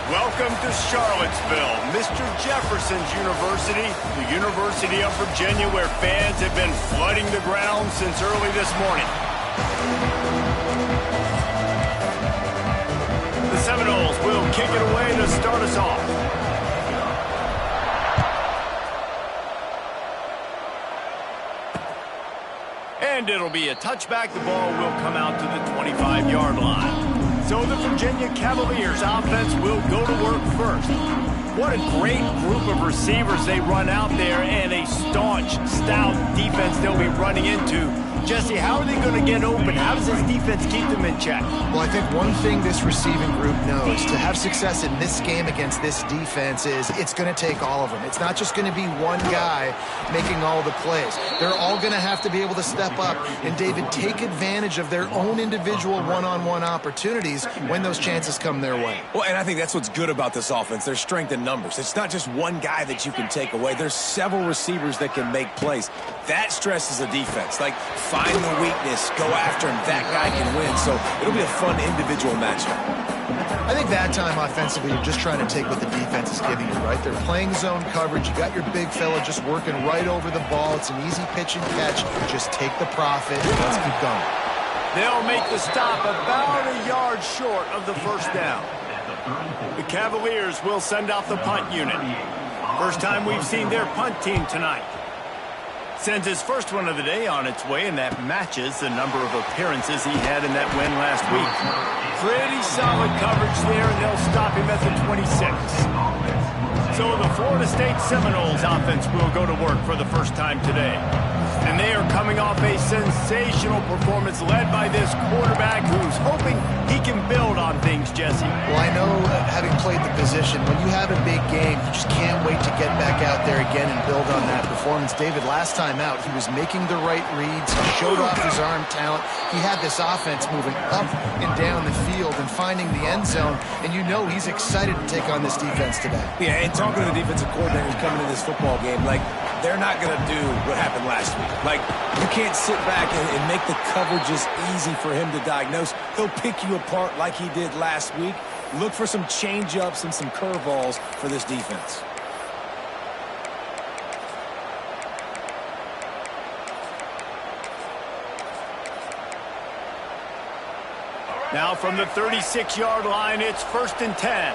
Welcome to Charlottesville, Mr. Jefferson's University, the University of Virginia, where fans have been flooding the ground since early this morning. The Seminoles will kick it away to start us off. And it'll be a touchback. The ball will come out to the 25-yard line. So the Virginia Cavaliers offense will go to work first. What a great group of receivers they run out there, and a staunch, stout defense they'll be running into. Jesse, how are they going to get open? How does this defense keep them in check? Well, I think one thing this receiving group knows, to have success in this game against this defense, is it's going to take all of them. It's not just going to be one guy making all the plays. They're all going to have to be able to step up and, David, take advantage of their own individual one-on-one opportunities when those chances come their way. Well, and I think that's what's good about this offense, their strength in numbers. It's not just one guy that you can take away. There's several receivers that can make plays. That stresses the defense. Like, find the weakness, go after him. That guy can win. So it'll be a fun individual matchup. I think that time offensively, you're just trying to take what the defense is giving you, right? They're playing zone coverage. You got your big fella just working right over the ball. It's an easy pitch and catch. Just take the profit. Let's keep going. They'll make the stop about a yard short of the first down. The Cavaliers will send out the punt unit. First time we've seen their punt team tonight. Sends his first one of the day on its way, and that matches the number of appearances he had in that win last week. Pretty solid coverage there, and they'll stop him at the 26. So the Florida State Seminoles offense will go to work for the first time today. And they are coming off a sensational performance led by this quarterback who's hoping he can build on things, Jesse. Well, I know, having played the position, when you have a big game, you just can't wait to get back out there again and build on that performance. David, last time out, he was making the right reads. He showed off his arm talent. He had this offense moving up and down the field and finding the end zone. And you know he's excited to take on this defense today. Yeah, and talking to the defensive coordinators coming into this football game, like, they're not going to do what happened last week. Like, you can't sit back and make the coverages easy for him to diagnose. He'll pick you apart like he did last week. Look for some change-ups and some curveballs for this defense. Now from the 36-yard line, it's 1st and 10.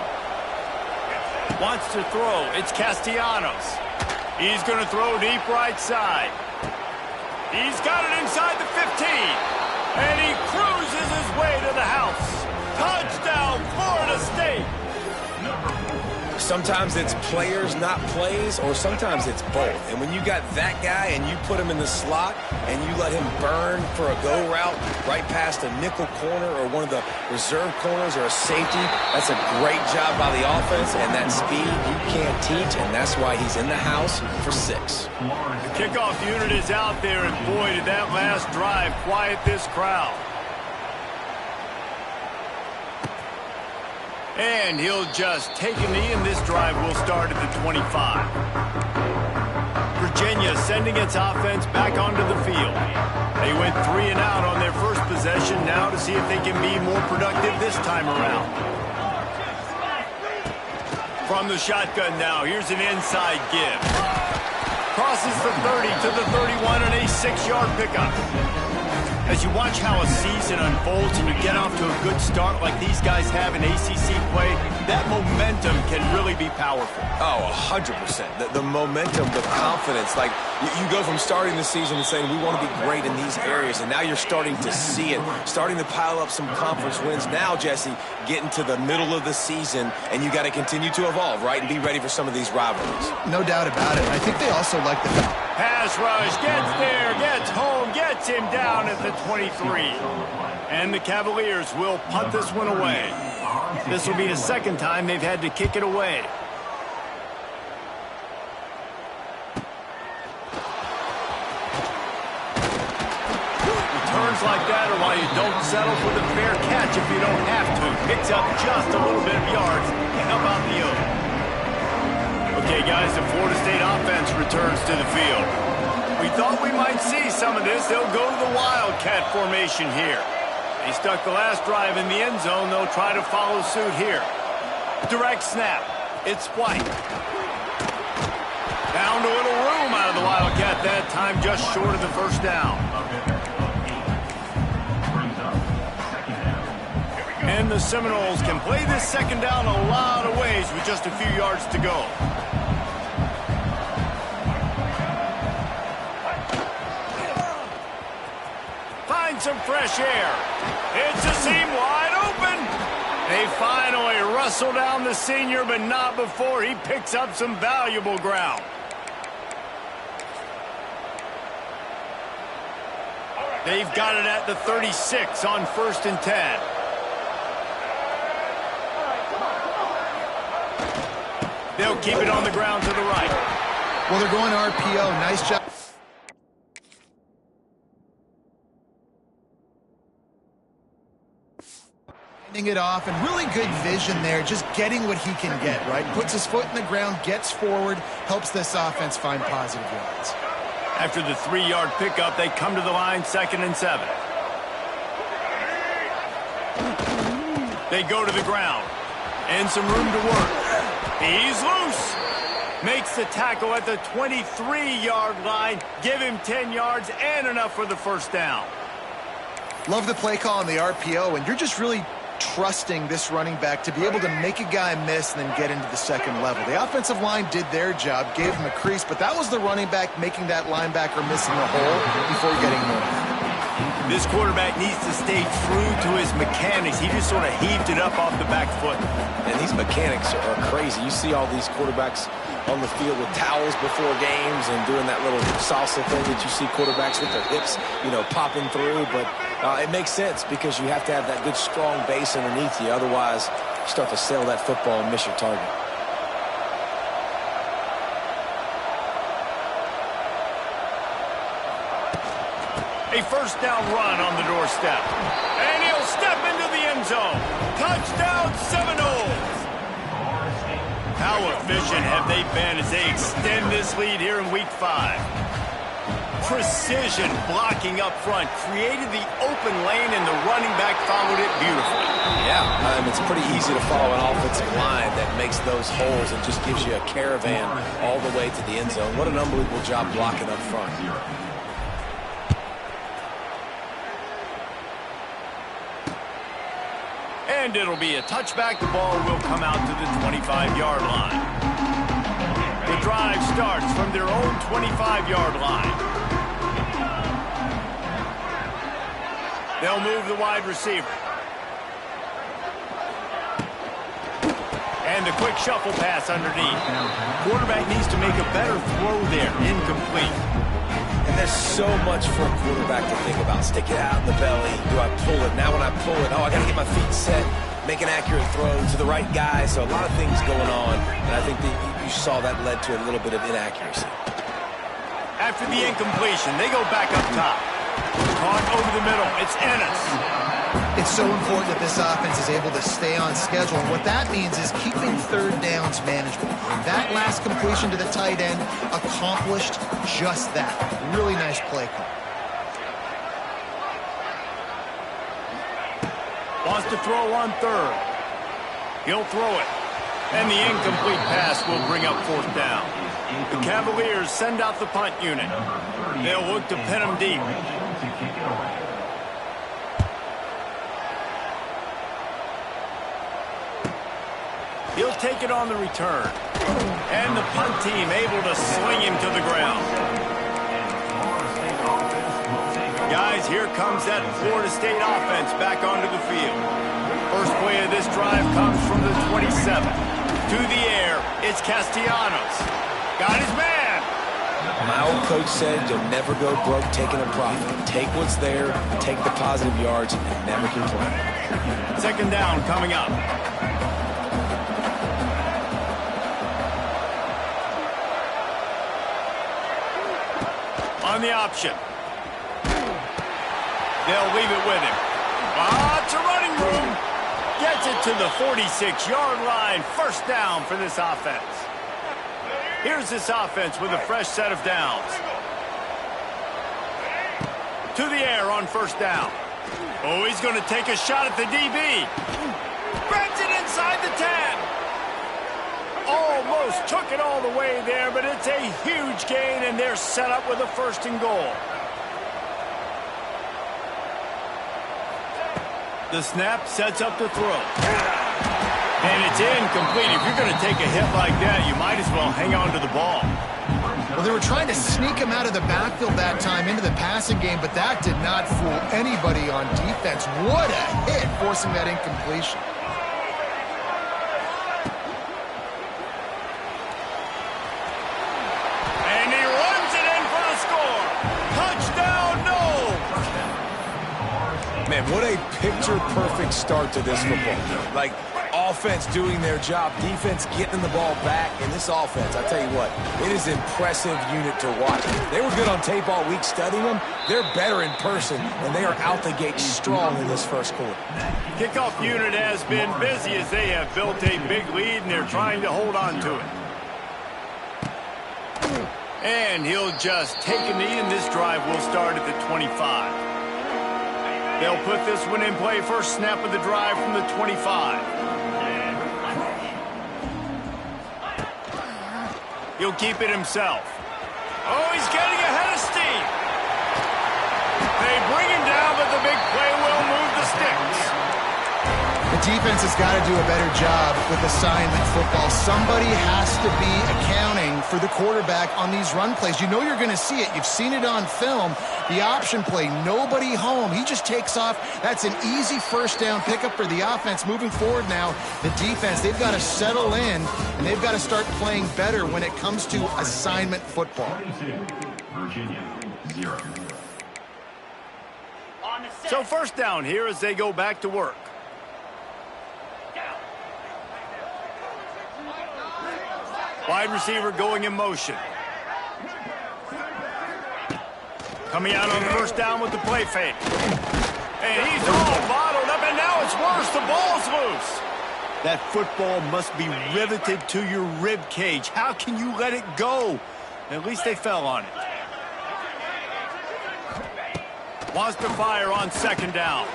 Wants to throw. It's Castellanos. He's going to throw deep right side. He's got it inside the 15. And he cruises his way to the house. Touchdown, Florida State. Sometimes it's players, not plays, or sometimes it's both. And when you got that guy and you put him in the slot and you let him burn for a go route right past a nickel corner or one of the reserve corners or a safety, that's a great job by the offense, and that speed you can't teach, and that's why he's in the house for 6. The kickoff unit is out there, and boy, did that last drive quiet this crowd. And he'll just take a knee, and this drive will start at the 25. Virginia sending its offense back onto the field. They went 3 and out on their first possession, now to see if they can be more productive this time around. From the shotgun now, here's an inside give. Crosses the 30 to the 31 and a 6-yard pickup. As you watch how a season unfolds and you get off to a good start like these guys have in ACC play, that momentum can really be powerful. Oh, 100%. The momentum, the confidence. Like, you go from starting the season and saying, we want to be great in these areas, and now you're starting to see it, starting to pile up some conference wins. Now, Jesse, getting to the middle of the season, and you got to continue to evolve, right, and be ready for some of these rivalries. No doubt about it. I think they also like the pass rush, gets there, gets home, gets him down at the 23. And the Cavaliers will punt this one away. This will be the second time they've had to kick it away. Returns like that are why you don't settle for the fair catch if you don't have to. Picks up just a little bit of yards to help out the other. Okay, guys, the Florida State offense returns to the field. We thought we might see some of this. They'll go to the Wildcat formation here. They stuck the last drive in the end zone. They'll try to follow suit here. Direct snap. It's White. Found a little room out of the Wildcat that time, just short of the first down. And the Seminoles can play this second down a lot of ways with just a few yards to go. Find some fresh air. It's a seam wide open. They finally wrestle down the senior, but not before he picks up some valuable ground. They've got it at the 36 on 1st and 10. They'll keep it on the ground to the right. Well, they're going RPO. Nice job. Handing it off, and really good vision there, just getting what he can get, right? Puts his foot in the ground, gets forward, helps this offense find positive yards. After the 3-yard pickup, they come to the line 2nd and 7. They go to the ground. And some room to work. He's loose. Makes the tackle at the 23-yard line. Give him 10 yards and enough for the first down. Love the play call on the RPO, and you're just really trusting this running back to be able to make a guy miss and then get into the second level. The offensive line did their job, gave him a crease, but that was the running back making that linebacker missing the hole before getting moved. This quarterback needs to stay true to his mechanics. He just sort of heaved it up off the back foot. And these mechanics are crazy. You see all these quarterbacks on the field with towels before games and doing that little salsa thing that you see quarterbacks with their hips, popping through. But it makes sense because you have to have that good, strong base underneath you. Otherwise, you start to sail that football and miss your target. A first down run on the doorstep. And he'll step into the end zone. Touchdown, Seminoles! How efficient have they been as they extend this lead here in Week 5? Precision blocking up front created the open lane, and the running back followed it beautifully. Yeah, it's pretty easy to follow an offensive line that makes those holes and just gives you a caravan all the way to the end zone. What an unbelievable job blocking up front. And it'll be a touchback. The ball will come out to the 25-yard line. The drive starts from their own 25-yard line. They'll move the wide receiver. And the quick shuffle pass underneath. Quarterback needs to make a better throw there. Incomplete. And there's so much for a quarterback to think about. Stick it out in the belly. Do I pull it? Now when I pull it, I got to get my feet set, make an accurate throw to the right guy. So a lot of things going on, and I think that you saw that led to a little bit of inaccuracy. After the incompletion, they go back up top. Caught over the middle. It's Ennis. It's so important that this offense is able to stay on schedule. And what that means is keeping third downs manageable. And that last completion to the tight end accomplished just that. Really nice play call. Wants to throw on third. He'll throw it. And the incomplete pass will bring up fourth down. The Cavaliers send out the punt unit. They'll look to pin them deep. He'll take it on the return. And the punt team able to sling him to the ground. Guys, here comes that Florida State offense back onto the field. First play of this drive comes from the 27. To the air, it's Castellanos. Got his man. My old coach said you'll never go broke taking a profit. Take what's there, take the positive yards, and never complain. Second down coming up. On the option. They'll leave it with him. It's a running room. Gets it to the 46-yard line. First down for this offense. Here's this offense with a fresh set of downs. To the air on first down. Oh, he's going to take a shot at the DB. Grabs it inside the 10. almost took it all the way there, but it's a huge gain, and they're set up with a 1st and goal. The snap sets up the throw. And it's incomplete. If you're going to take a hit like that, you might as well hang on to the ball. Well, they were trying to sneak him out of the backfield that time into the passing game, but that did not fool anybody on defense. What a hit, forcing that incompletion. And he runs it in for the score. Touchdown, no! Man, what a picture-perfect start to this football game. Like, offense doing their job, defense getting the ball back, and this offense, I tell you what, it is an impressive unit to watch. They were good on tape all week studying them. They're better in person, and they are out the gate strong in this first quarter. Kickoff unit has been busy as they have built a big lead, and they're trying to hold on to it. And he'll just take a knee, and this drive will start at the 25. They'll put this one in play. First snap of the drive from the 25. He'll keep it himself. Oh, he's getting ahead of steam. They bring him down, but the big play will move the sticks. The defense has got to do a better job with assignment football. Somebody has to be accounting for the quarterback on these run plays. You know you're going to see it. You've seen it on film. The option play, nobody home. He just takes off. That's an easy 1st down pickup for the offense. Moving forward now, the defense, they've got to settle in, and they've got to start playing better when it comes to assignment football. Virginia, 0. So 1st down here as they go back to work. Wide receiver going in motion. Coming out on 1st down with the play fake. And he's all bottled up, and now it's worse. The ball's loose. That football must be riveted to your rib cage. How can you let it go? At least they fell on it. Wants to fire on 2nd down.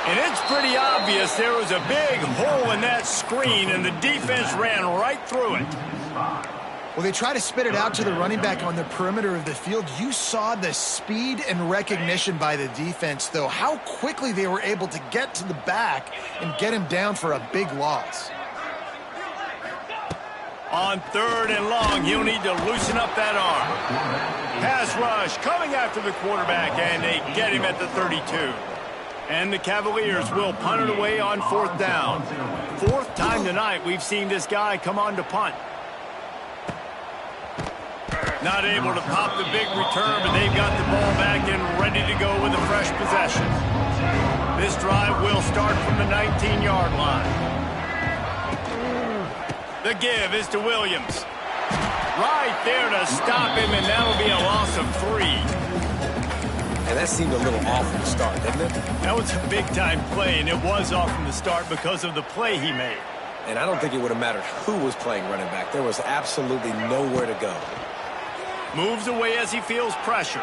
And it's pretty obvious there was a big hole in that screen, and the defense ran right through it. Well, they try to spit it out to the running back on the perimeter of the field. You saw the speed and recognition by the defense, though. How quickly they were able to get to the back and get him down for a big loss. On 3rd and long, he'll need to loosen up that arm. Pass rush coming after the quarterback, and they get him at the 32. And the Cavaliers will punt it away on 4th down. 4th time tonight we've seen this guy come on to punt. Not able to pop the big return, but they've got the ball back and ready to go with a fresh possession. This drive will start from the 19-yard line. The give is to Williams. Right there to stop him, and that'll be a loss of 3. And that seemed a little off from the start, didn't it? That was a big-time play, and it was off from the start because of the play he made. And I don't think it would have mattered who was playing running back. There was absolutely nowhere to go. Moves away as he feels pressure.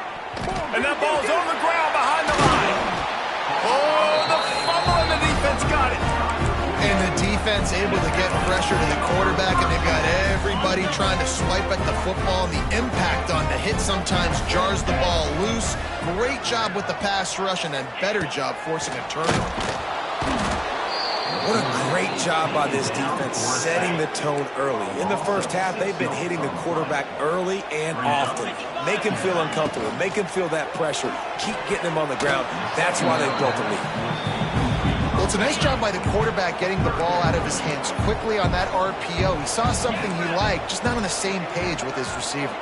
And that ball's on the ground behind the line. Oh, the fumble, and the defense got it. And the defense able to get pressure to the quarterback, and they've got everybody trying to swipe at the football. The impact on the hit sometimes jars the ball loose. Great job with the pass rush, and a better job forcing a turnover. What a great job by this defense setting the tone early. In the first half, they've been hitting the quarterback early and often. Make him feel uncomfortable. Make him feel that pressure. Keep getting him on the ground. That's why they built the lead. Well, it's a nice job by the quarterback getting the ball out of his hands quickly on that RPO. He saw something he liked, just not on the same page with his receiver.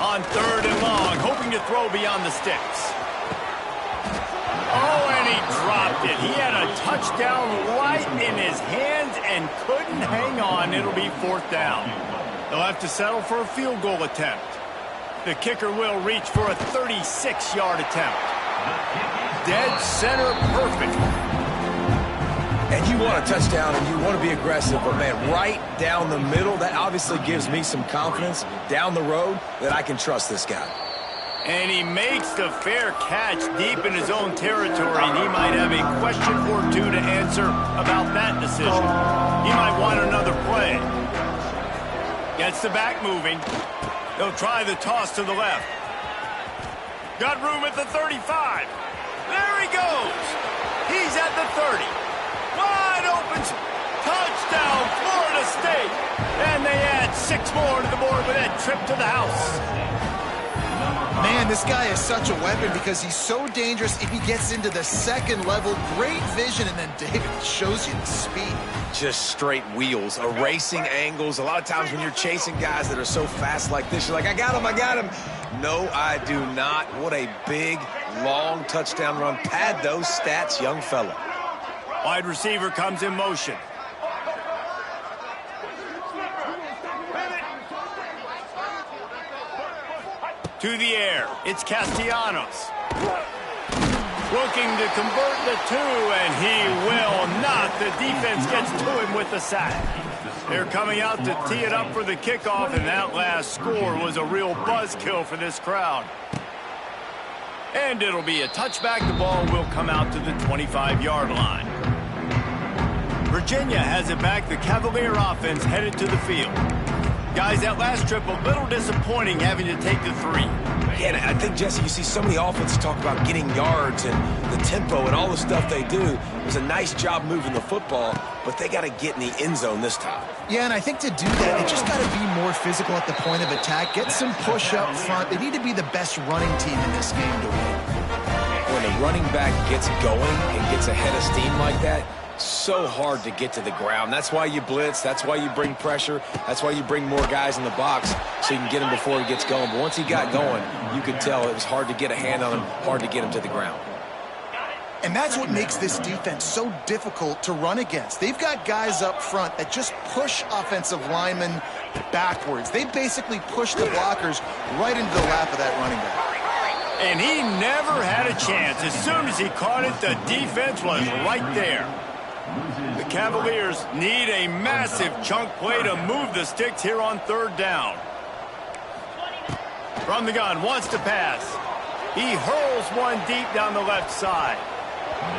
On 3rd and long, hoping to throw beyond the sticks. Oh, and he dropped it. He had a touchdown right in his hands and couldn't hang on. It'll be 4th down. They'll have to settle for a field goal attempt. The kicker will reach for a 36-yard attempt. Dead center perfect. And you want a touchdown and you want to be aggressive, but man, right down the middle, that obviously gives me some confidence down the road that I can trust this guy. And he makes the fair catch deep in his own territory, and he might have a question or two to answer about that decision. He might want another play. Gets the back moving. They'll try the toss to the left. Got room at the 35. There he goes. He's at the 30. Wide open. Touchdown, Florida State. And they add 6 more to the board with that trip to the house. Man, this guy is such a weapon because he's so dangerous if he gets into the second level. Great vision, and then David shows you the speed. Just straight wheels, erasing angles. A lot of times when you're chasing guys that are so fast like this, you're like, I got him, I got him. No, I do not. What a big, long touchdown run. Pad those stats, young fella. Wide receiver comes in motion. To the air, it's Castellanos. Looking to convert the 2, and he will not. The defense gets to him with the sack. They're coming out to tee it up for the kickoff, and that last score was a real buzzkill for this crowd. And it'll be a touchback. The ball will come out to the 25-yard line. Virginia has it back. The Cavalier offense headed to the field. Guys, that last trip, a little disappointing having to take the 3. Yeah, and I think, Jesse, you see so many offenses talk about getting yards and the tempo and all the stuff they do. It was a nice job moving the football, but they got to get in the end zone this time. Yeah, and I think to do that, they just got to be more physical at the point of attack. Get some push up front. They need to be the best running team in this game to win. When a running back gets going and gets ahead of steam like that, so hard to get to the ground. That's why you blitz. That's why you bring pressure. That's why you bring more guys in the box so you can get him before he gets going. But once he got going, you could tell it was hard to get a hand on him, hard to get him to the ground. And that's what makes this defense so difficult to run against. They've got guys up front that just push offensive linemen backwards. They basically push the blockers right into the lap of that running back. And he never had a chance. As soon as he caught it, the defense was right there. The Cavaliers need a massive chunk play to move the sticks here on 3rd down. From the gun, wants to pass. He hurls one deep down the left side.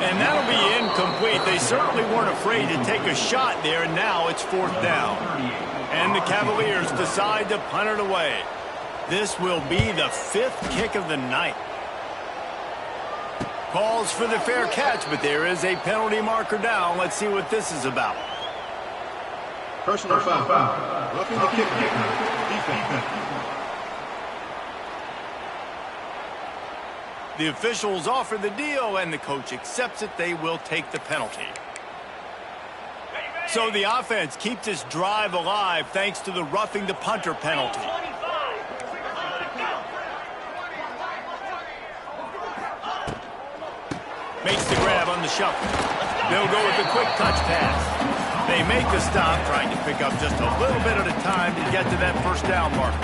And that'll be incomplete. They certainly weren't afraid to take a shot there, and now it's 4th down. And the Cavaliers decide to punt it away. This will be the 5th kick of the night. Calls for the fair catch, but there is a penalty marker down. Let's see what this is about. Personal foul. Roughing the kicker. Defense. The officials offer the deal, and the coach accepts it. They will take the penalty. So the offense keeps this drive alive thanks to the roughing the punter penalty. Makes the grab on the shuffle. They'll go with the quick touch pass. They make the stop, trying to pick up just a little bit at a time to get to that 1st down marker.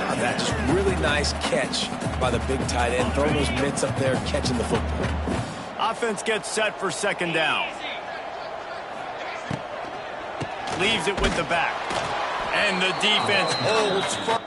Now that just really nice catch by the big tight end. Throwing those mitts up there, catching the football. Offense gets set for 2nd down. Leaves it with the back. And the defense holds firm.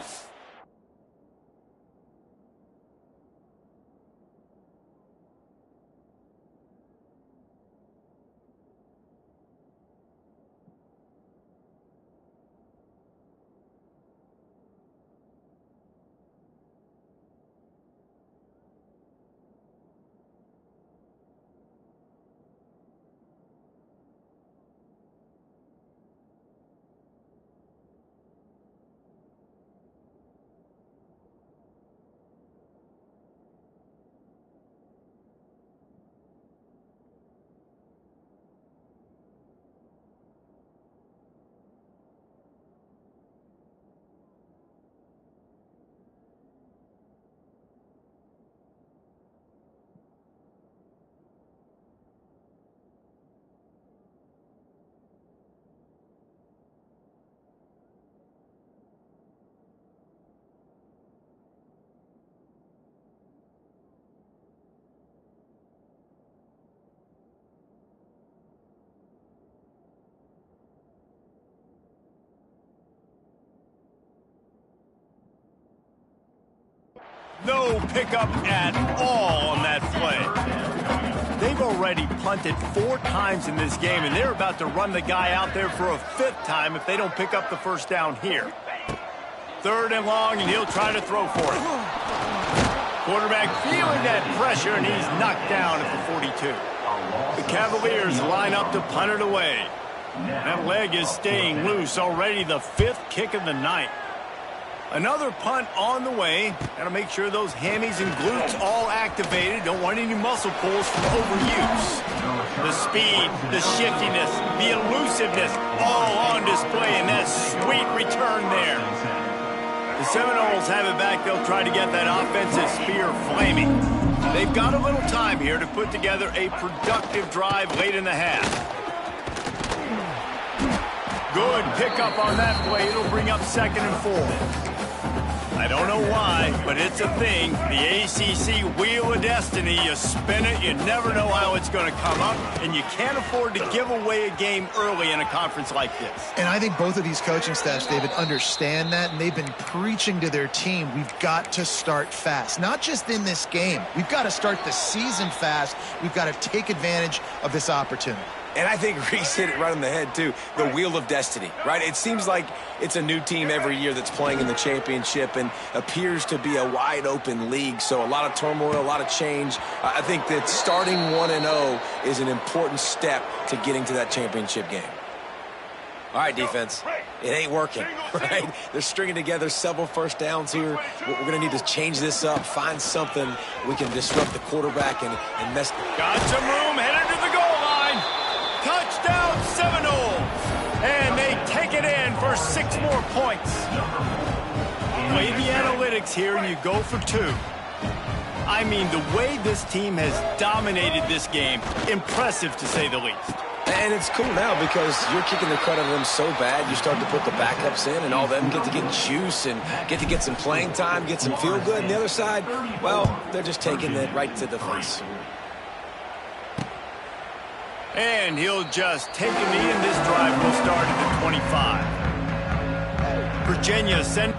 No pickup at all on that play. They they've already punted 4 times in this game, and they're about to run the guy out there for a 5th time if they don't pick up the first down here. 3rd and long, and he'll try to throw for it. Quarterback feeling that pressure, and he's knocked down at the 42. The Cavaliers line up to punt it away. That leg is staying loose, already the 5th kick of the night. Another punt on the way. Got to make sure those hammies and glutes all activated. Don't want any muscle pulls from overuse. The speed, the shiftiness, the elusiveness, all on display in that sweet return there. The Seminoles have it back. They'll try to get that offensive spear flaming. They've got a little time here to put together a productive drive late in the half. Good pickup on that play. It'll bring up 2nd and 4. I don't know why, but it's a thing. The ACC Wheel of Destiny. You spin it, you never know how it's going to come up, and you can't afford to give away a game early in a conference like this. And I think both of these coaching staffs, David, understand that, and they've been preaching to their team, we've got to start fast. Not just in this game. We've got to start the season fast. We've got to take advantage of this opportunity. And I think Reese hit it right on the head, too. The Wheel of Destiny, right? It seems like it's a new team every year that's playing in the championship and appears to be a wide-open league. So a lot of turmoil, a lot of change. I think that starting 1-0 is an important step to getting to that championship game. All right, defense. It ain't working, right? They're stringing together several first downs here. We're going to need to change this up, find something we can disrupt the quarterback and mess. Got some room, headed to the goal line. Touchdown Seminoles! And they take it in for 6 more points. Play the analytics here and you go for 2. I mean, the way this team has dominated this game, impressive to say the least. And it's cool now because you're kicking the crud out of them so bad, you start to put the backups in and all them get to get juice and get to get some playing time, get some feel good. And the other side, well, they're just taking it right to the face. And he'll just take a knee, and this drive will start at the 25. Virginia sent...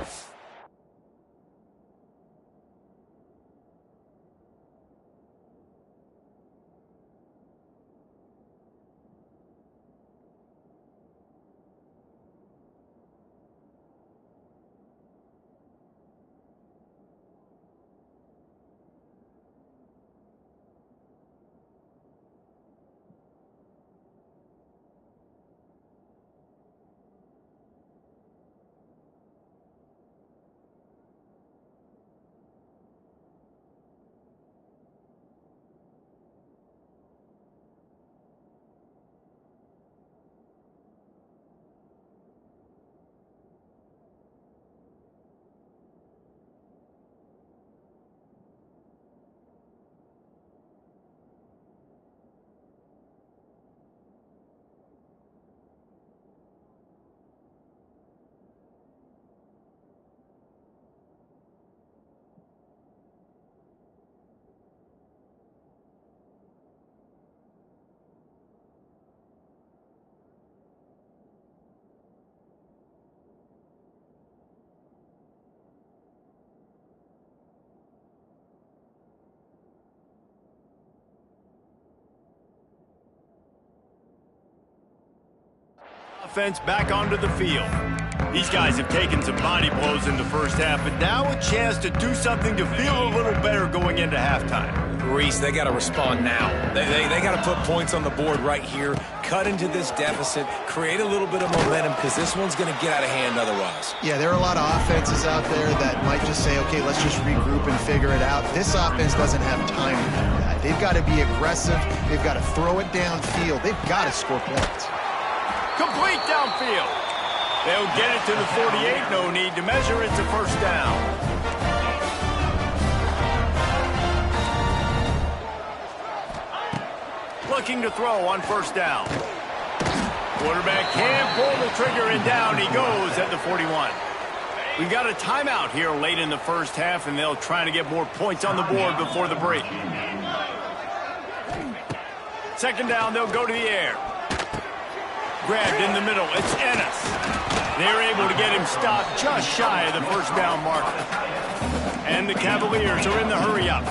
Offense back onto the field. These guys have taken some body blows in the first half, but now a chance to do something to feel a little better going into halftime. Reese, they got to respond now. They got to put points on the board right here, cut into this deficit, create a little bit of momentum because this one's going to get out of hand otherwise. Yeah, there are a lot of offenses out there that might just say, okay, let's just regroup and figure it out. This offense doesn't have time to do that. They've got to be aggressive. They've got to throw it downfield. They've got to score points. Complete downfield. They'll get it to the 48. No need to measure. It's a first down. Looking to throw on first down. Quarterback can pull the trigger and down he goes at the 41. We've got a timeout here late in the first half, and they'll try to get more points on the board before the break. Second down, they'll go to the air. Grabbed in the middle, it's Ennis. They're able to get him stopped just shy of the first down marker. And the Cavaliers are in the hurry-up.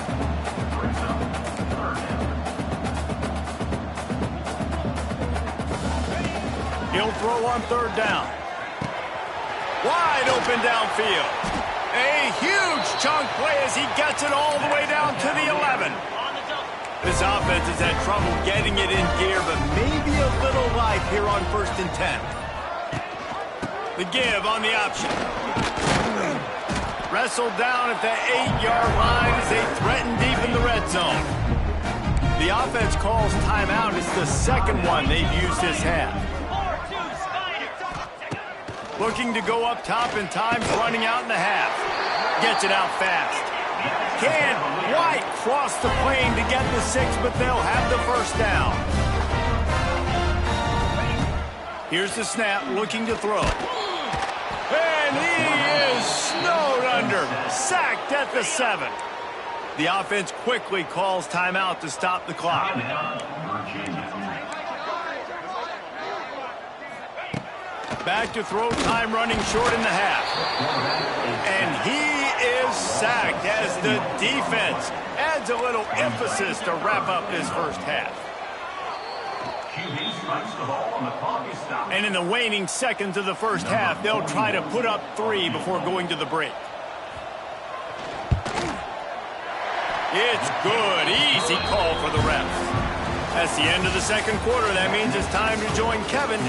He'll throw on third down. Wide open downfield. A huge chunk play as he gets it all the way down to the 11. This offense has had trouble getting it in gear, but maybe a little life here on 1st and 10. The give on the option. Wrestled down at the 8-yard line as they threaten deep in the red zone. The offense calls timeout. It's the second one they've used this half. Looking to go up top, and time's running out in the half. Gets it out fast. Can White cross the plane to get the 6, but they'll have the first down. Here's the snap, looking to throw. And he is snowed under. Sacked at the 7. The offense quickly calls timeout to stop the clock. Back to throw, time running short in the half. And he is sacked as the defense adds a little emphasis to wrap up this first half. And in the waning seconds of the first half, they'll try to put up 3 before going to the break. It's good. Easy call for the refs. That's the end of the second quarter. That means it's time to join Kevin.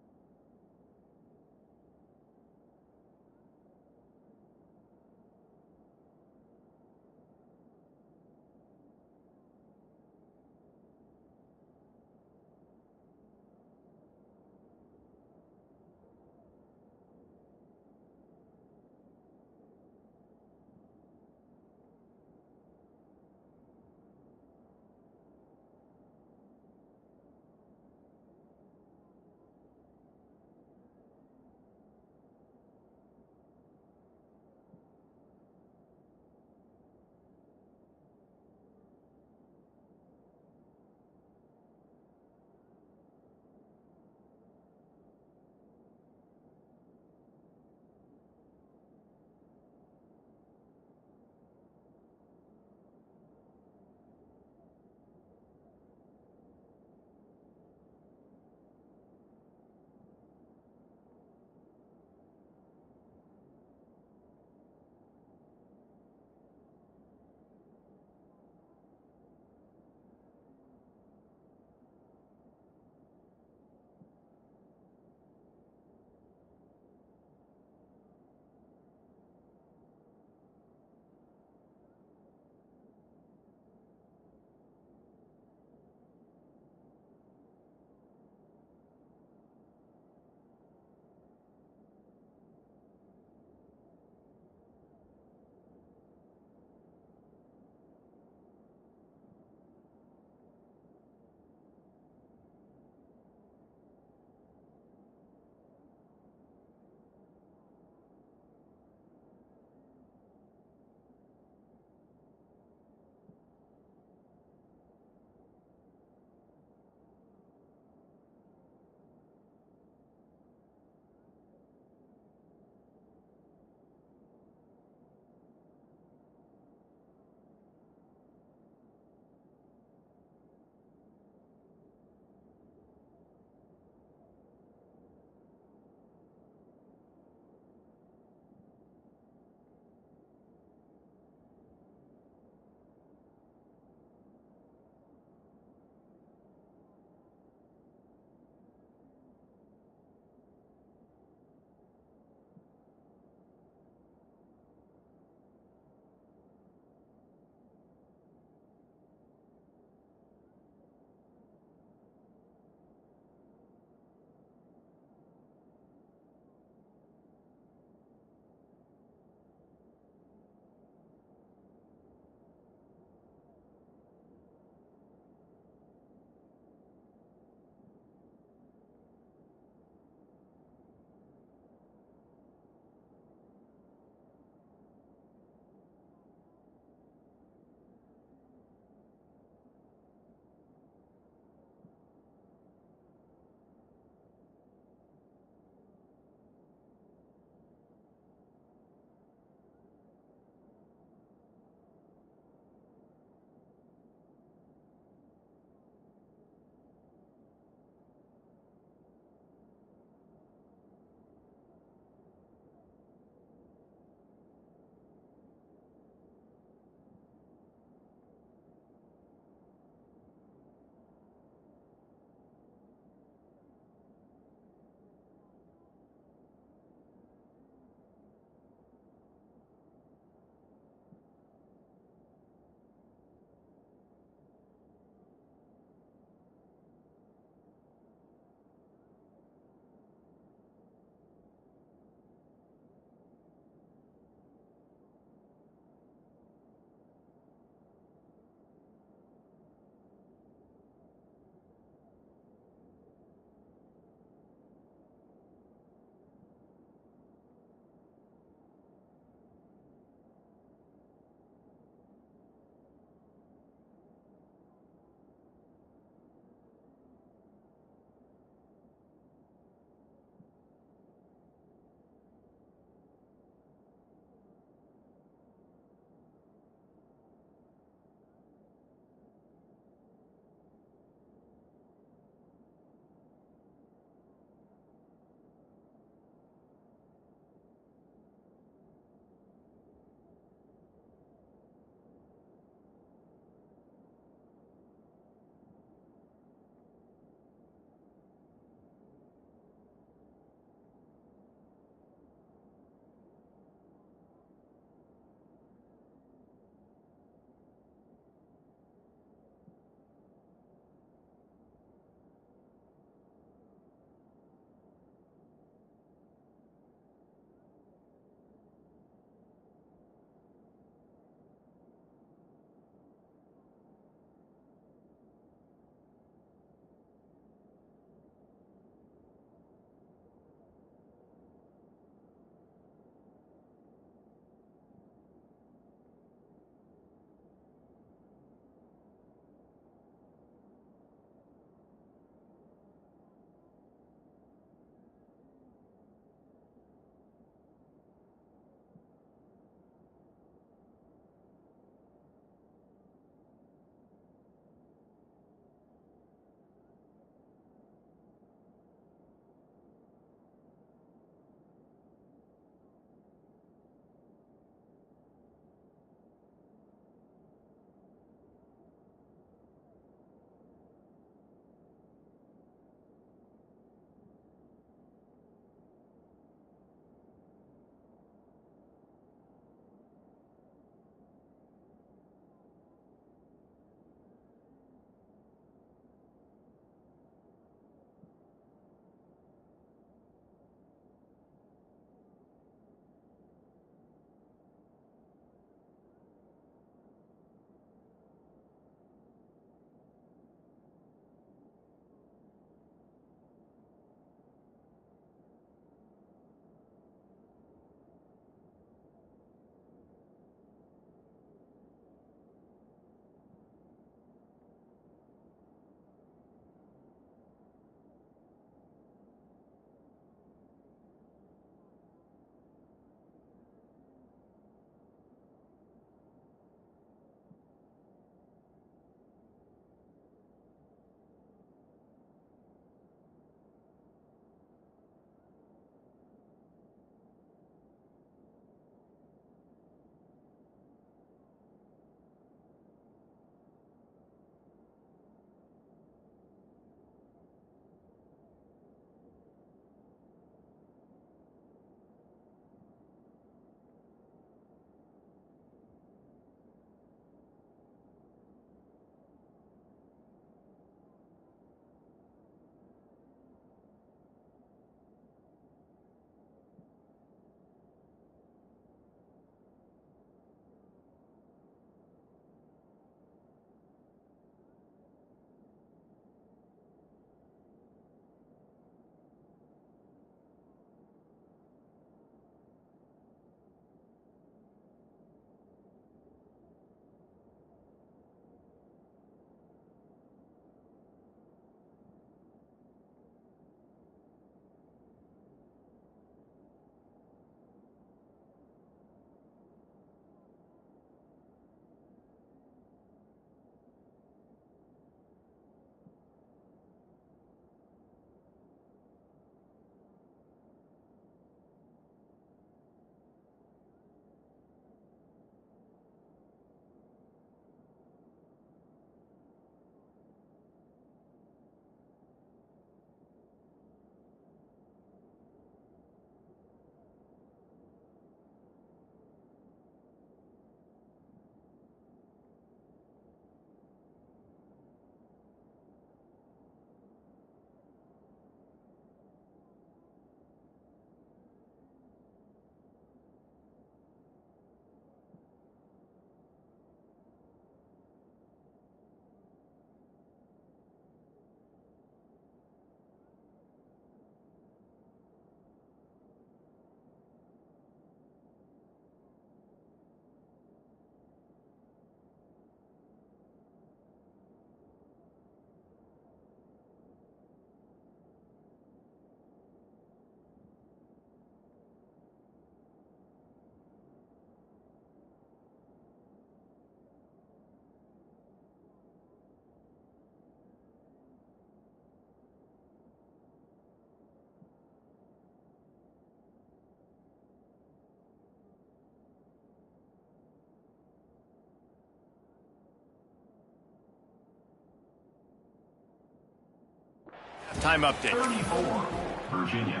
halftime update. 34, Virginia.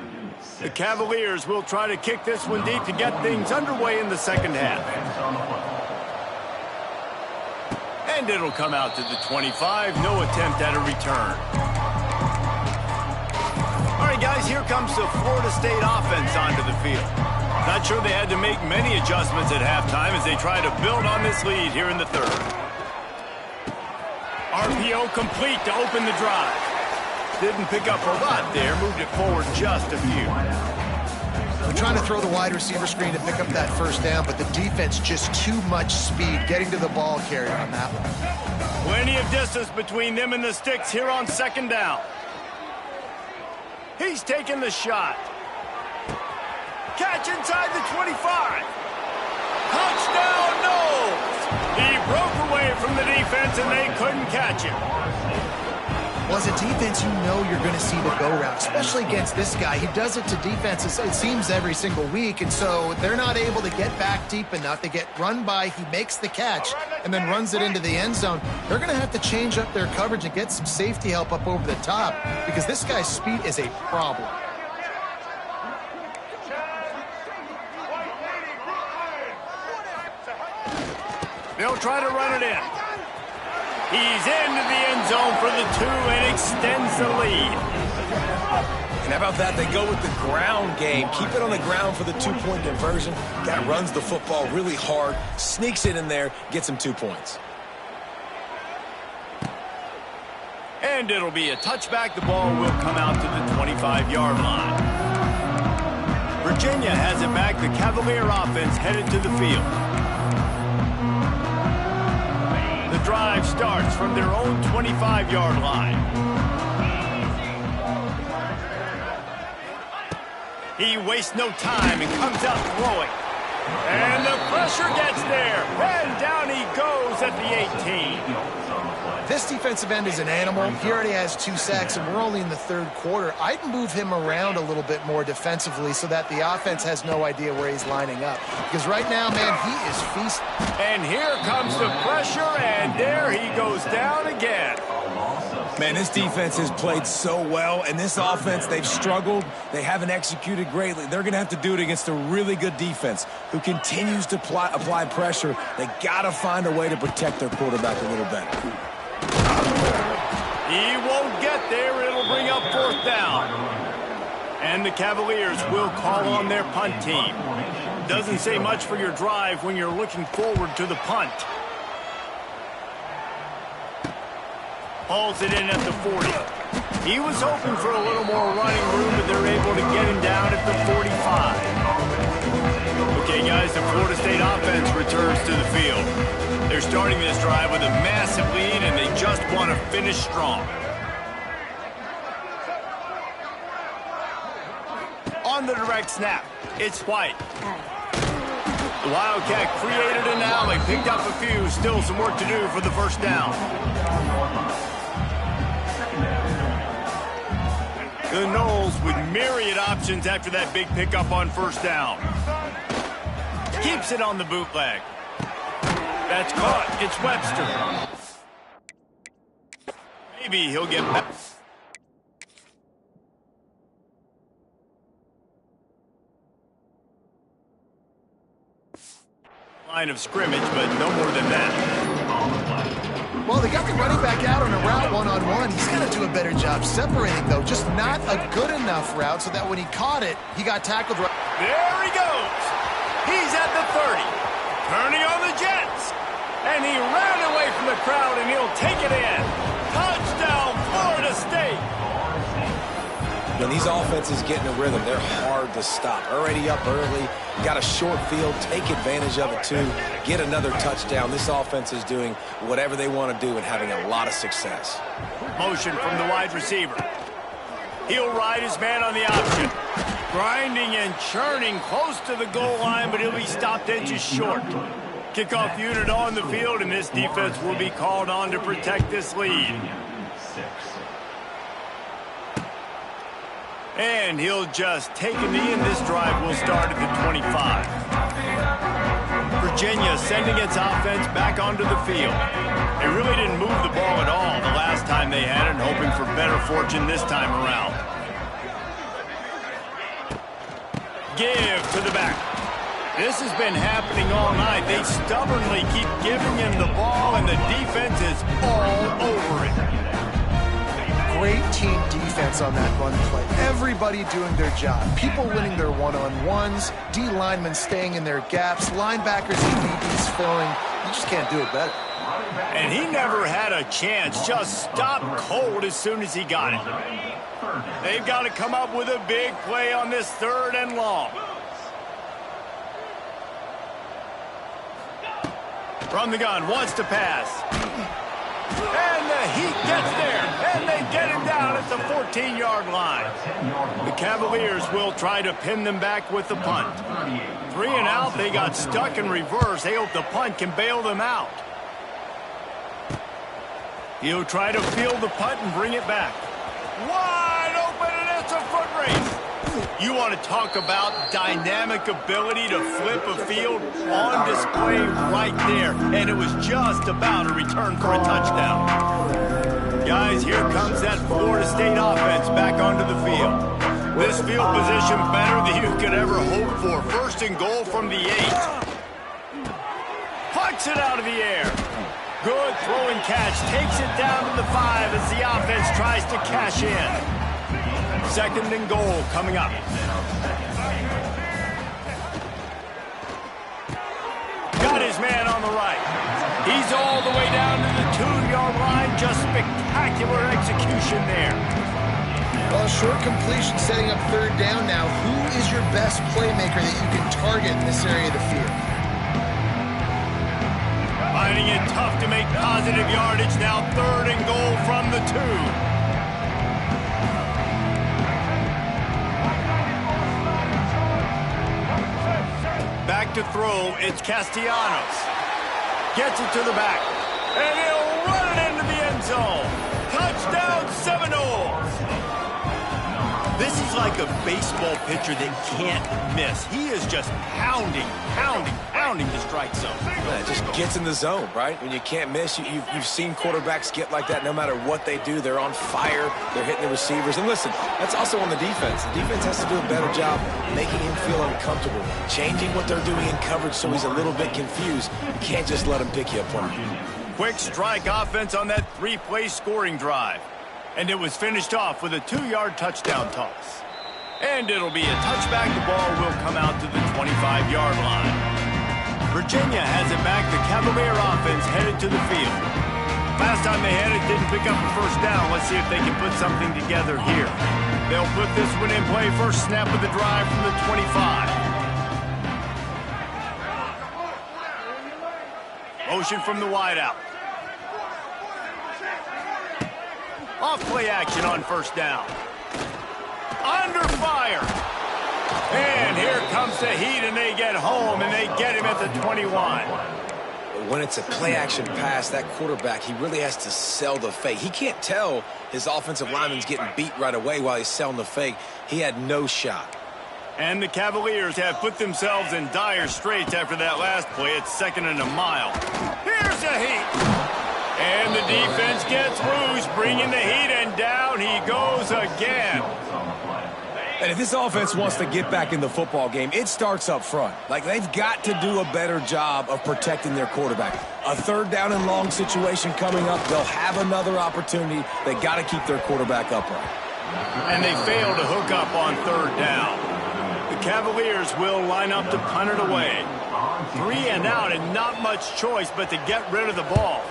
The Cavaliers will try to kick this one deep to get things underway in the second half. And it'll come out to the 25. No attempt at a return. All right, guys, here comes the Florida State offense onto the field. Not sure they had to make many adjustments at halftime as they try to build on this lead here in the third. RPO complete to open the drive. Didn't pick up a lot there, moved it forward just a few. They're trying to throw the wide receiver screen to pick up that first down, but the defense just too much speed getting to the ball carrier on that one. Plenty of distance between them and the sticks here on second down. He's taking the shot. Catch inside the 25. Touchdown, Knowles! He broke away from the defense and they couldn't catch him. Well, as a defense, you know you're going to see the go route, especially against this guy. He does it to defenses, it seems, every single week, and so they're not able to get back deep enough. They get run by, he makes the catch, and then runs it into the end zone. They're going to have to change up their coverage and get some safety help up over the top because this guy's speed is a problem. They'll try to run it in. He's into the end zone for the 2 and extends the lead. And how about that? They go with the ground game. Keep it on the ground for the 2-point conversion. Guy runs the football really hard, sneaks it in there, gets him 2 points. And it'll be a touchback. The ball will come out to the 25-yard line. Virginia has it back. The Cavalier offense headed to the field. The drive starts from their own 25-yard line. He wastes no time and comes out throwing. And the pressure gets there. And down he goes at the 18. This defensive end is an animal. He already has 2 sacks, and we're only in the third quarter. I'd move him around a little bit more defensively so that the offense has no idea where he's lining up. Because right now, man, he is feasting. And here comes the pressure, and there he goes down again. Man, this defense has played so well, and this offense, they've struggled. They haven't executed greatly. They're going to have to do it against a really good defense who continues to apply pressure. They got to find a way to protect their quarterback a little better. He won't get there. It'll bring up 4th down. And the Cavaliers will call on their punt team. Doesn't say much for your drive when you're looking forward to the punt. Hauls it in at the 40. He was hoping for a little more running room, but they're able to get him down at the 45. Okay, guys, the Florida State offense returns to the field. They're starting this drive with a massive lead, and they just want to finish strong. On the direct snap, it's White. The Wildcat created an alley, picked up a few, still some work to do for the first down. The Knowles with myriad options after that big pickup on first down. Keeps it on the bootleg. That's caught. It's Webster. Maybe he'll get back. Line of scrimmage, but no more than that. Well, they got the running back out on a route one-on-one. He's got to do a better job separating, though. Just not a good enough route so that when he caught it, he got tackled. There he goes. He's at the 30. Turning on the Jets. And he ran away from the crowd, and he'll take it in. Touchdown, Florida State. When these offenses get in a rhythm, they're hard to stop. Already up early, got a short field, take advantage of it too, get another touchdown. This offense is doing whatever they want to do and having a lot of success. Motion from the wide receiver. He'll ride his man on the option. Grinding and churning close to the goal line, but he'll be stopped inches short. Kickoff unit on the field, and this defense will be called on to protect this lead. And he'll just take a knee, and this drive will start at the 25. Virginia sending its offense back onto the field. They really didn't move the ball at all the last time they had it, and hoping for better fortune this time around. Give to the back. This has been happening all night. They stubbornly keep giving him the ball, and the defense is all over it. Great team defense on that run play. Everybody doing their job. People winning their one-on-ones, D linemen staying in their gaps, linebackers and DBs filling. You just can't do it better. And he never had a chance. Just stopped cold as soon as he got it. They've got to come up with a big play on this 3rd and long. From the gun, wants to pass. And the Heat gets there, and they get him down at the 14-yard line. The Cavaliers will try to pin them back with the punt. 3 and out, they got stuck in reverse. They hope the punt can bail them out. He'll try to field the punt and bring it back. Wide open, and it's a foot race. You want to talk about dynamic ability to flip a field on display right there. And it was just about a return for a touchdown. Guys, here comes that Florida State offense back onto the field. This field position better than you could ever hope for. 1st and goal from the 8. Pucks it out of the air. Good throw and catch. Takes it down to the 5 as the offense tries to cash in. 2nd and goal coming up. Got his man on the right. He's all the way down to the 2-yard line. Just spectacular execution there. Well, short completion setting up 3rd down now. Who is your best playmaker that you can target in this area of the field? Finding it tough to make positive yardage now. 3rd and goal from the 2. Back to throw, it's Castellanos. Gets it to the back. And he'll run it into the end zone. Touchdown, Seminoles. This is like a baseball pitcher that can't miss. He is just pounding the strike zone. Yeah, it just gets in the zone, right? When you can't miss, you've seen quarterbacks get like that no matter what they do. They're on fire. They're hitting the receivers. And listen, that's also on the defense. The defense has to do a better job making him feel uncomfortable, changing what they're doing in coverage so he's a little bit confused. You can't just let him pick you apart. Quick strike offense on that 3-play scoring drive. And it was finished off with a 2-yard touchdown toss. And it'll be a touchback. The ball will come out to the 25-yard line. Virginia has it back. The Cavalier offense headed to the field. Last time they had it, didn't pick up a 1st down. Let's see if they can put something together here. They'll put this one in play. First snap of the drive from the 25. Motion from the wideout. Off play action on 1st down. Under fire. And here comes the Heat, and they get home, and they get him at the 21. When it's a play-action pass, that quarterback, he really has to sell the fake. He can't tell his offensive lineman's getting beat right away while he's selling the fake. He had no shot. And the Cavaliers have put themselves in dire straits after that last play. It's 2nd and a mile. Here's the Heat. And the defense gets loose, bringing the Heat, and down he goes again. And if this offense wants to get back in the football game, it starts up front. Like, they've got to do a better job of protecting their quarterback. A 3rd down and long situation coming up. They'll have another opportunity. They got to keep their quarterback upright. And they fail to hook up on 3rd down. The Cavaliers will line up to punt it away. 3 and out, and not much choice but to get rid of the ball.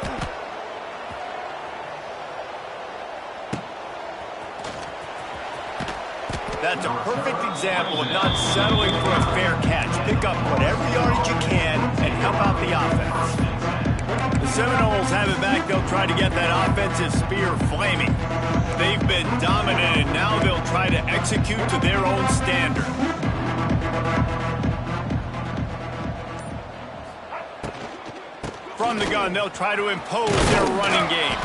That's a perfect example of not settling for a fair catch. Pick up whatever yardage you can and help out the offense. The Seminoles have it back. They'll try to get that offensive spear flaming. They've been dominant, and now they'll try to execute to their own standard. From the gun, they'll try to impose their running game.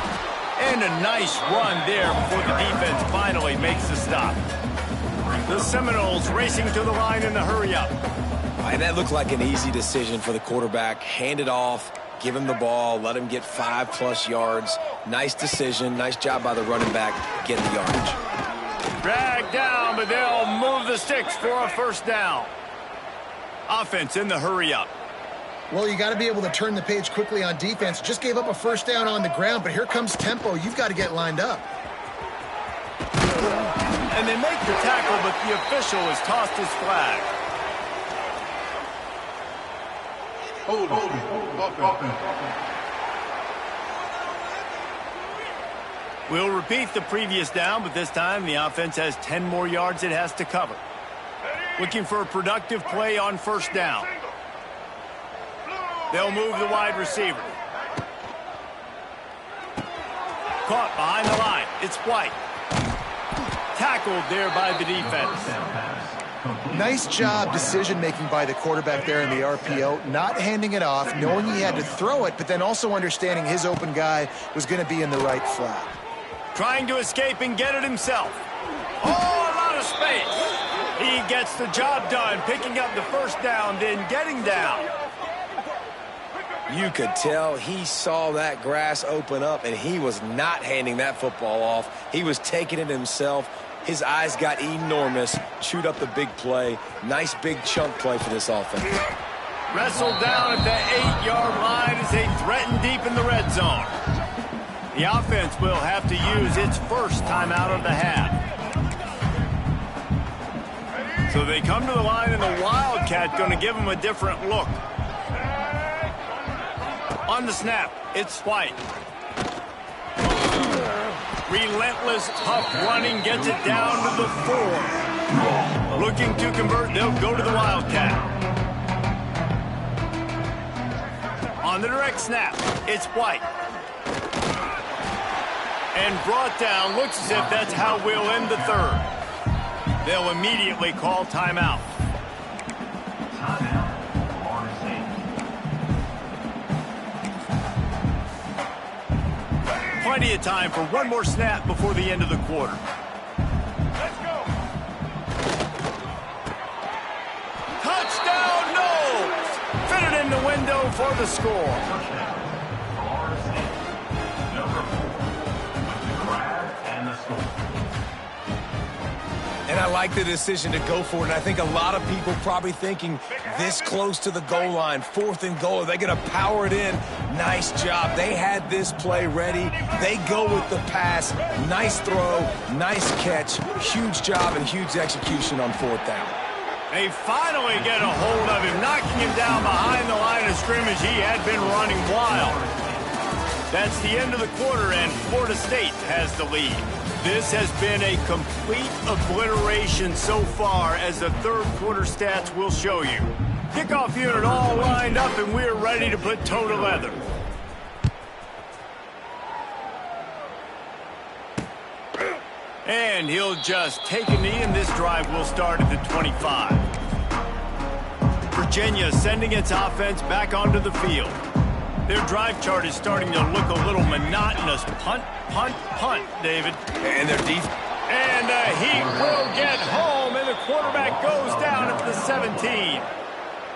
And a nice run there before the defense finally makes the stop. The Seminoles racing to the line in the hurry-up. And that looked like an easy decision for the quarterback. Hand it off, give him the ball, let him get 5+ yards. Nice decision. Nice job by the running back getting the yardage. Dragged down, but they'll move the sticks for a first down. Offense in the hurry up. Well, you got to be able to turn the page quickly on defense. Just gave up a first down on the ground, but here comes tempo. You've got to get lined up. And they make the tackle, but the official has tossed his flag. We'll repeat the previous down, but this time the offense has 10 more yards it has to cover. Looking for a productive play on first down. They'll move the wide receiver. Caught behind the line. It's White. Tackled there by the defense. Nice job decision-making by the quarterback there in the RPO, not handing it off, knowing he had to throw it, but then also understanding his open guy was going to be in the right flat. Trying to escape and get it himself. Oh, a lot of space. He gets the job done, picking up the first down, then getting down. You could tell he saw that grass open up, and he was not handing that football off. He was taking it himself. His eyes got enormous, chewed up the big play. Nice big chunk play for this offense. Wrestled down at the 8-yard line as they threaten deep in the red zone. The offense will have to use its first timeout of the half. So they come to the line, and the Wildcat going to give them a different look. On the snap, it's White. Relentless, tough running, gets it down to the 4. Looking to convert, they'll go to the Wildcat. On the direct snap, it's White. And brought down, looks as if that's how we'll end the third. They'll immediately call timeout. Plenty of time for one more snap before the end of the quarter. Let's go. Touchdown, Knowles! Fitted in the window for the score. And I like the decision to go for it. And I think a lot of people probably thinking this close to the goal line, 4th and goal, are they going to power it in? Nice job. They had this play ready. They go with the pass. Nice throw, nice catch. Huge job and huge execution on 4th down. They finally get a hold of him, knocking him down behind the line of scrimmage. He had been running wild. That's the end of the quarter, and Florida State has the lead. This has been a complete obliteration so far, as the third quarter stats will show you. Kickoff unit all lined up, and we're ready to put toe to leather. And he'll just take a knee, and this drive will start at the 25. Virginia sending its offense back onto the field. Their drive chart is starting to look a little monotonous. Punt, punt, punt, David. And their defense. And he will get home, and the quarterback goes down at the 17.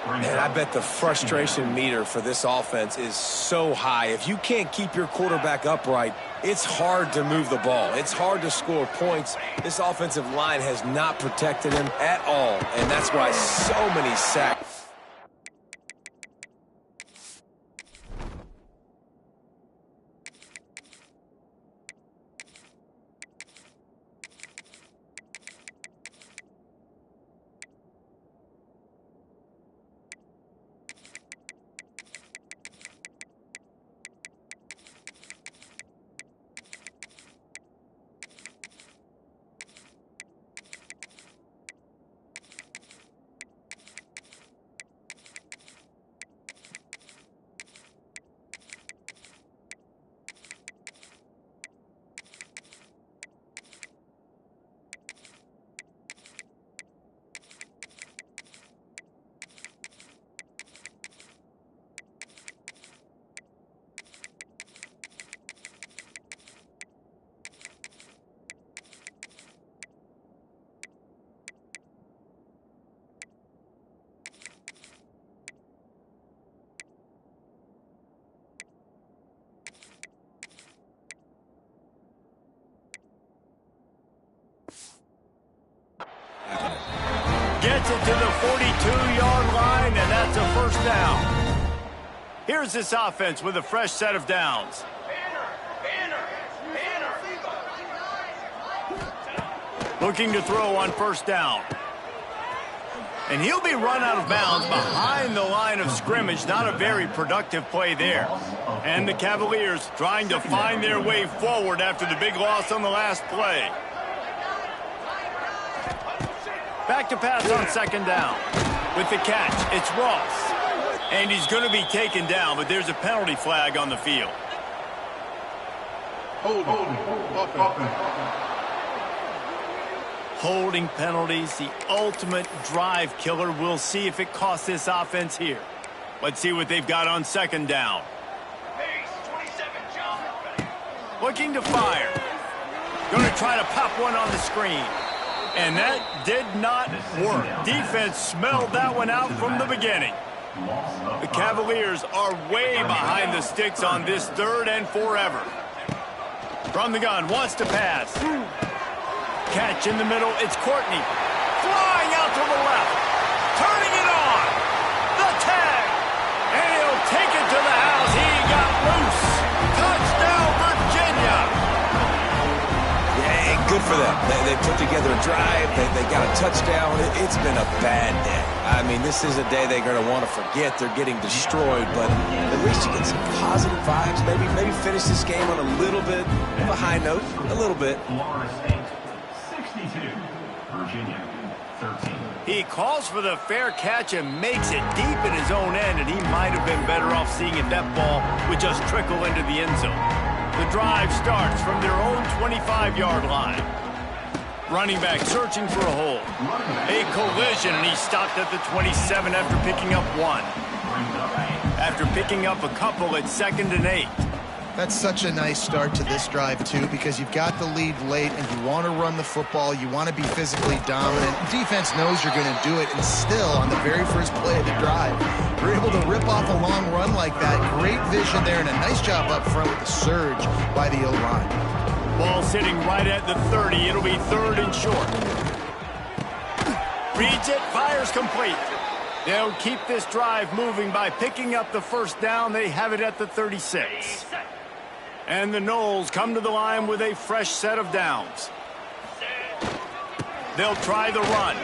Man, I bet the frustration meter for this offense is so high. If you can't keep your quarterback upright, it's hard to move the ball. It's hard to score points. This offensive line has not protected him at all, and that's why so many sacks. Gets it to the 42-yard line, and that's a first down. Here's this offense with a fresh set of downs. Looking to throw on first down. And he'll be run out of bounds behind the line of scrimmage. Not a very productive play there. And the Cavaliers trying to find their way forward after the big loss on the last play. Back to pass on second down. With the catch, it's Ross. And he's going to be taken down, but there's a penalty flag on the field. Holding penalties, the ultimate drive killer. We'll see if it costs this offense here. Let's see what they've got on second down. Looking to fire. Going to try to pop one on the screen. And that did not work. Defense smelled that one out from the beginning. The Cavaliers are way behind the sticks on this third and forever. From the gun, wants to pass. Catch in the middle, it's Courtney. Flying out to the left. Turning it on. The tag. And he'll take it to the house. He got loose. Touchdown, Virginia. Yeah, good for them. They put together a drive. They got a touchdown. It's been a bad day. I mean, this is a day they're going to want to forget. They're getting destroyed, but at least you get some positive vibes. Maybe finish this game on a little bit of a high note. A little bit. Florida State 62, Virginia 13. He calls for the fair catch and makes it deep in his own end, and he might have been better off seeing if that ball would just trickle into the end zone. The drive starts from their own 25-yard line. Running back searching for a hole. A collision, and he stopped at the 27 after picking up one. After picking up a couple at 2nd and 8. That's such a nice start to this drive, too, because you've got the lead late and you want to run the football. You want to be physically dominant. Defense knows you're going to do it, and still, on the very first play of the drive, you're able to rip off a long run like that. Great vision there, and a nice job up front with the surge by the O-line. Ball sitting right at the 30. It'll be 3rd and short. Reads it, fires complete. They'll keep this drive moving by picking up the first down. They have it at the 36. And the Noles come to the line with a fresh set of downs. They'll try the run.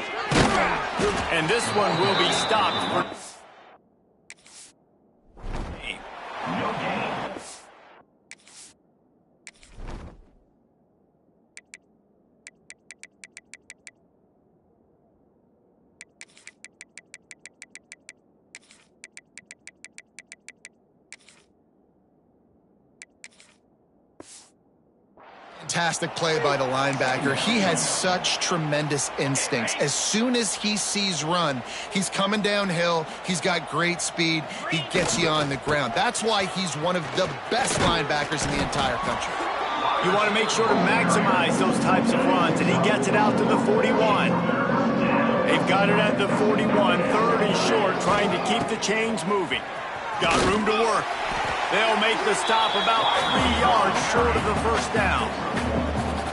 And this one will be stopped. No gain. Fantastic play by the linebacker. He has such tremendous instincts. As soon as he sees run, he's coming downhill. He's got great speed. He gets you on the ground. That's why he's one of the best linebackers in the entire country. You want to make sure to maximize those types of runs, and he gets it out to the 41. They've got it at the 41, 3rd and short, trying to keep the chains moving. Got room to work. They'll make the stop about 3 yards short of the first down.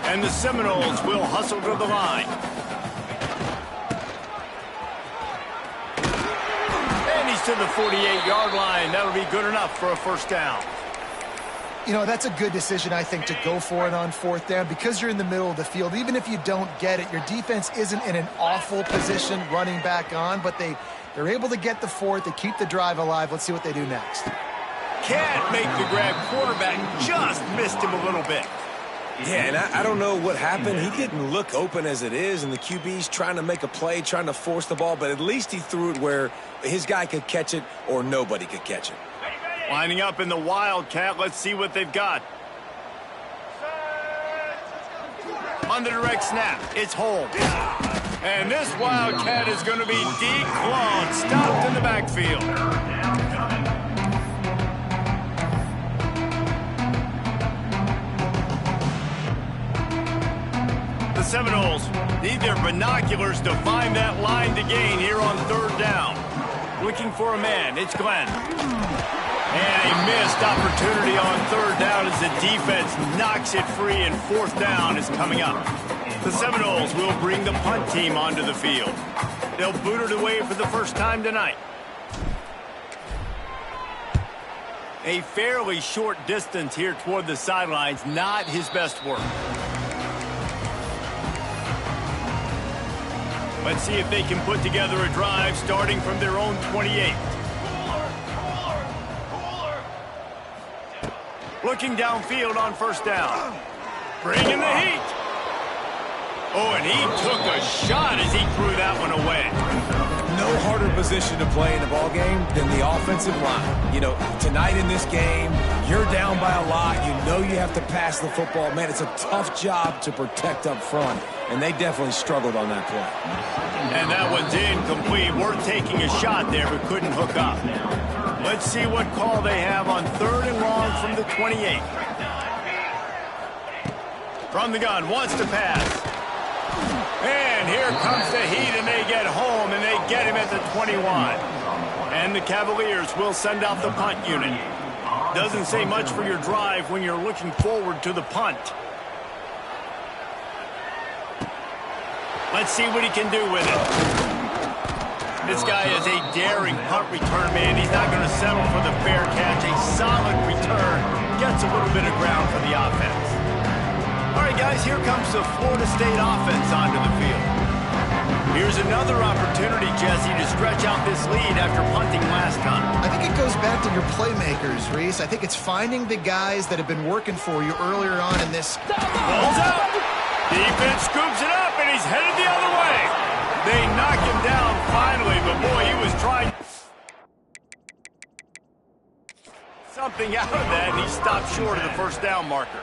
And the Seminoles will hustle to the line. And he's to the 48-yard line. That'll be good enough for a first down. You know, that's a good decision, I think, to go for it on 4th down because you're in the middle of the field. Even if you don't get it, your defense isn't in an awful position running back on, but they're able to get the 4th. They keep the drive alive. Let's see what they do next. Can't make the grab. Quarterback just missed him a little bit. Yeah, and I don't know what happened. He didn't look open as it is, and the QB's trying to make a play, trying to force the ball, but at least he threw it where his guy could catch it or nobody could catch it. Lining up in the Wildcat. Let's see what they've got. On the direct snap, it's Holmes. And this Wildcat is going to be declawed, stopped in the backfield. The Seminoles need their binoculars to find that line to gain here on 3rd down. Looking for a man, it's Glenn. And a missed opportunity on 3rd down as the defense knocks it free, and 4th down is coming up. The Seminoles will bring the punt team onto the field. They'll boot it away for the first time tonight. A fairly short distance here toward the sidelines, not his best work. Let's see if they can put together a drive starting from their own 28. Looking downfield on first down. Bringing the heat. Oh, and he took a shot as he threw that one away. No harder position to play in a ball game than the offensive line. You know, tonight in this game, you're down by a lot. You know you have to pass the football. Man, it's a tough job to protect up front, and they definitely struggled on that play. And that one's incomplete. Worth taking a shot there, but couldn't hook up. Let's see what call they have on 3rd and long from the 28. From the gun, wants to pass. And here comes the heat, and they get home, and they get him at the 21. And the Cavaliers will send out the punt unit. Doesn't say much for your drive when you're looking forward to the punt. Let's see what he can do with it. This guy is a daring punt return man. He's not going to settle for the fair catch. A solid return. Gets a little bit of ground for the offense. All right, guys, here comes the Florida State offense onto the field. Here's another opportunity, Jesse, to stretch out this lead after punting last time. I think it goes back to your playmakers, Reese. I think it's finding the guys that have been working for you earlier on in this. Ball's out. Defense scoops it up, and he's headed the other way. They knock him down finally, but boy, he was trying something out of that, and he stopped short of the first down marker.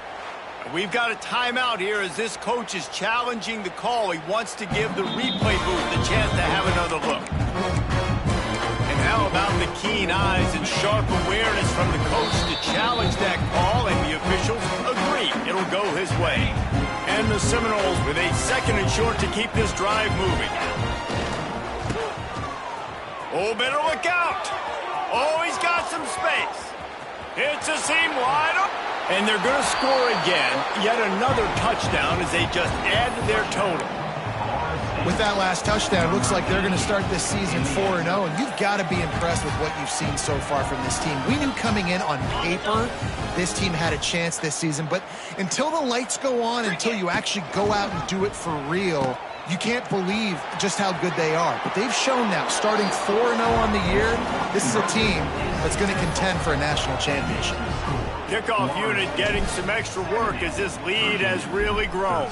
We've got a timeout here as this coach is challenging the call. He wants to give the replay booth the chance to have another look. And how about the keen eyes and sharp awareness from the coach to challenge that call, and the officials agree it'll go his way. And the Seminoles with a 2nd and short to keep this drive moving. Oh, better look out. Oh, he's got some space. It's a seam wide open. And they're going to score again. Yet another touchdown as they just add to their total. With that last touchdown, looks like they're going to start this season 4-0, and you've got to be impressed with what you've seen so far from this team. We knew coming in on paper this team had a chance this season, but until the lights go on, until you actually go out and do it for real, you can't believe just how good they are. But they've shown now, starting 4-0 on the year, this is a team that's going to contend for a national championship. Kickoff unit getting some extra work as this lead has really grown.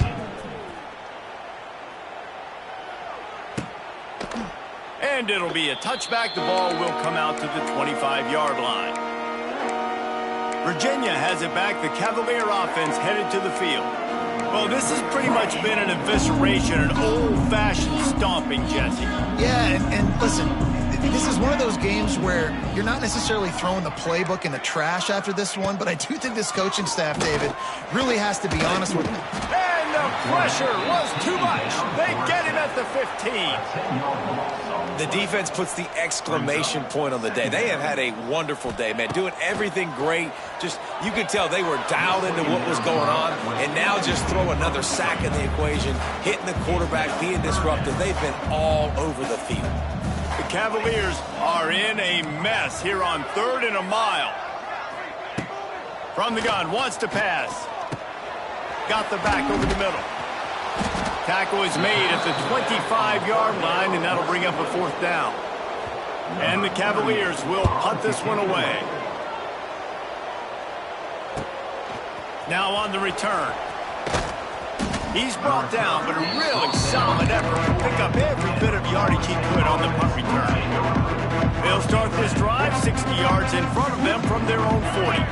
And it'll be a touchback. The ball will come out to the 25-yard line. Virginia has it back. The Cavalier offense headed to the field. Well, this has pretty much been an evisceration, an old-fashioned stomping, Jesse. Yeah, and listen, this is one of those games where you're not necessarily throwing the playbook in the trash after this one, but I do think this coaching staff, David, really has to be honest with you. And the pressure was too much. They get him at the 15. The defense puts the exclamation point on the day. They have had a wonderful day, man, doing everything great. Just, you could tell they were dialed into what was going on, and now just throw another sack in the equation, hitting the quarterback, being disruptive. They've been all over the field. The Cavaliers are in a mess here on 3rd and a mile. From the gun, wants to pass. Got the back over the middle. Tackle is made at the 25-yard line, and that'll bring up a 4th down. And the Cavaliers will punt this one away. Now on the return. He's brought down, but a really solid effort to pick up every bit of yardage he could on the punt return. They'll start this drive 60 yards in front of them from their own 40.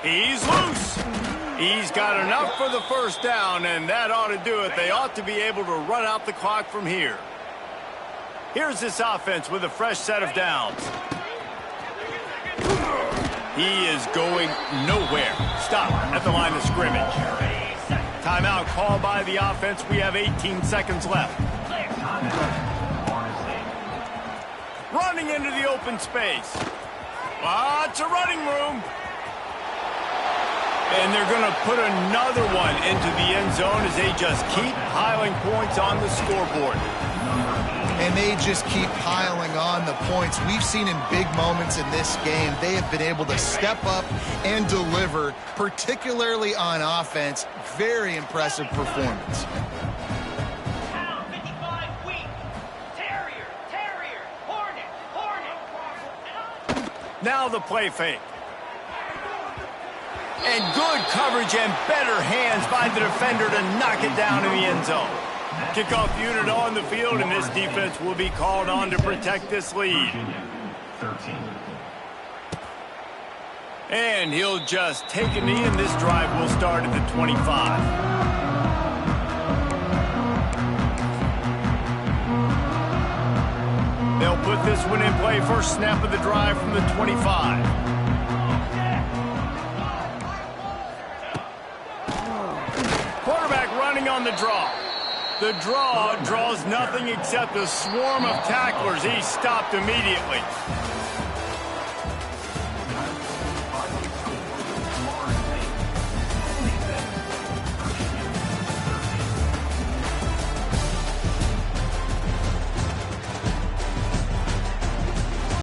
He's loose. He's got enough for the first down, and that ought to do it. They ought to be able to run out the clock from here. Here's this offense with a fresh set of downs. He is going nowhere. Stop at the line of scrimmage. Timeout called by the offense. We have 18 seconds left. Running into the open space. Lots of running room. And they're going to put another one into the end zone as they just keep piling points on the scoreboard. And they just keep piling on the points. We've seen in big moments in this game, they have been able to step up and deliver, particularly on offense. Very impressive performance. Pound 55 weak. Terrier, Hornet. Now the play fake. And good coverage and better hands by the defender to knock it down in the end zone. Kickoff unit on the field, and this defense will be called on to protect this lead. 13. And he'll just take a knee, and this drive will start at the 25. They'll put this one in play. First snap of the drive from the 25. Quarterback running on the draw. The draw draws nothing except a swarm of tacklers. He's stopped immediately.